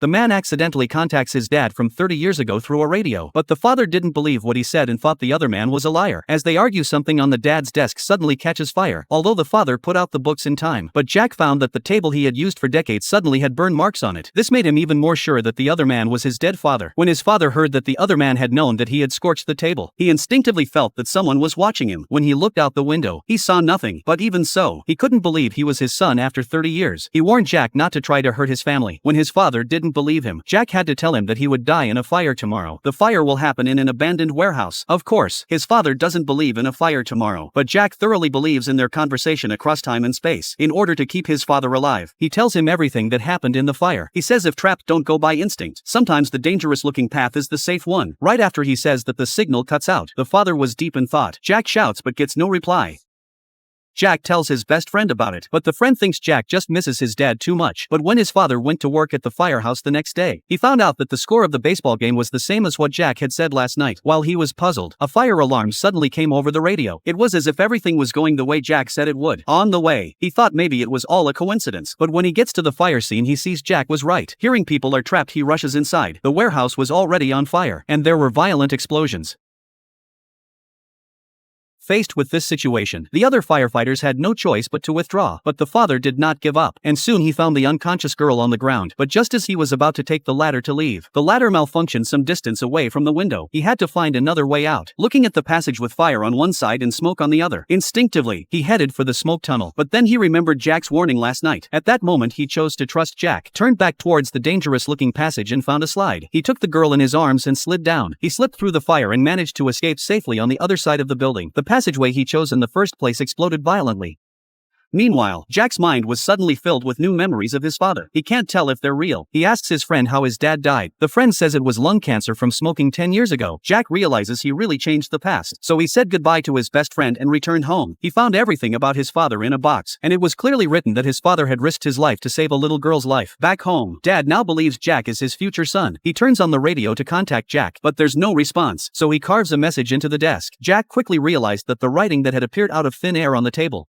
The man accidentally contacts his dad from 30 years ago through a radio, but the father didn't believe what he said and thought the other man was a liar. As they argue, something on the dad's desk suddenly catches fire, although the father put out the books in time. But Jack found that the table he had used for decades suddenly had burn marks on it. This made him even more sure that the other man was his dead father. When his father heard that the other man had known that he had scorched the table, he instinctively felt that someone was watching him. When he looked out the window, he saw nothing, but even so, he couldn't believe he was his son after 30 years. He warned Jack not to try to hurt his family. When his father didn't believe him, Jack had to tell him that he would die in a fire tomorrow. The fire will happen in an abandoned warehouse. Of course, his father doesn't believe in a fire tomorrow, but Jack thoroughly believes in their conversation across time and space. In order to keep his father alive, he tells him everything that happened in the fire. He says if trapped, don't go by instinct. Sometimes the dangerous looking path is the safe one. Right after he says that, the signal cuts out. The father was deep in thought. Jack shouts but gets no reply. Jack tells his best friend about it, but the friend thinks Jack just misses his dad too much. But when his father went to work at the firehouse the next day, he found out that the score of the baseball game was the same as what Jack had said last night. While he was puzzled, a fire alarm suddenly came over the radio. It was as if everything was going the way Jack said it would. On the way, he thought maybe it was all a coincidence, but when he gets to the fire scene, he sees Jack was right. Hearing people are trapped, he rushes inside. The warehouse was already on fire, and there were violent explosions. Faced with this situation, the other firefighters had no choice but to withdraw, but the father did not give up, and soon he found the unconscious girl on the ground. But just as he was about to take the ladder to leave, the ladder malfunctioned some distance away from the window. He had to find another way out. Looking at the passage with fire on one side and smoke on the other, instinctively, he headed for the smoke tunnel. But then he remembered Jack's warning last night. At that moment, he chose to trust Jack, turned back towards the dangerous-looking passage and found a slide. He took the girl in his arms and slid down. He slipped through the fire and managed to escape safely on the other side of the building. The passageway he chose in the first place exploded violently. Meanwhile, Jack's mind was suddenly filled with new memories of his father. He can't tell if they're real. He asks his friend how his dad died. The friend says it was lung cancer from smoking 10 years ago. Jack realizes he really changed the past, so he said goodbye to his best friend and returned home. He found everything about his father in a box, and it was clearly written that his father had risked his life to save a little girl's life. Back home, Dad now believes Jack is his future son. He turns on the radio to contact Jack, but there's no response, so he carves a message into the desk. Jack quickly realized that the writing that had appeared out of thin air on the table